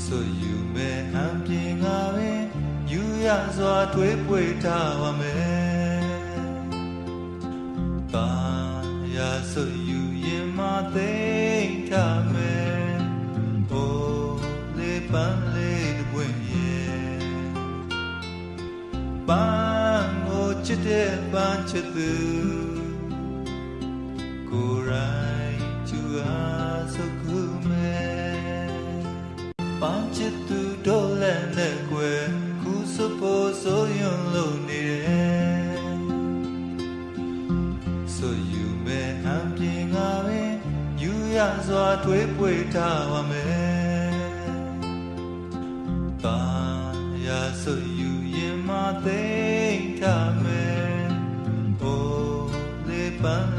ဆိုယူမဲ့အံပြင်ငါပဲယူရစွာတွေးပွေထားပါမယ်ပါရဆိုယူရင်မသိထားမယ်ဟိုလေးပန်းလေးတပွင့်ရဲ့ပန်းကိုချစ်တဲ့ပန်းချစ်သူကိုယ်ရိုင်းကျူအားစကူမဲ့ပန်းချစ်သူတို့လည်းနဲ့ကွယ်ခုစဖို့ဆိုရွံ့လို့နေတယ်ဆိုယူမဲ့အံပြင်ငါပဲယူရစွာတွေးပွေထားပါမယ်ပါရဆိုယူရင်မသိထားမယ်ဟိုလေးပန်း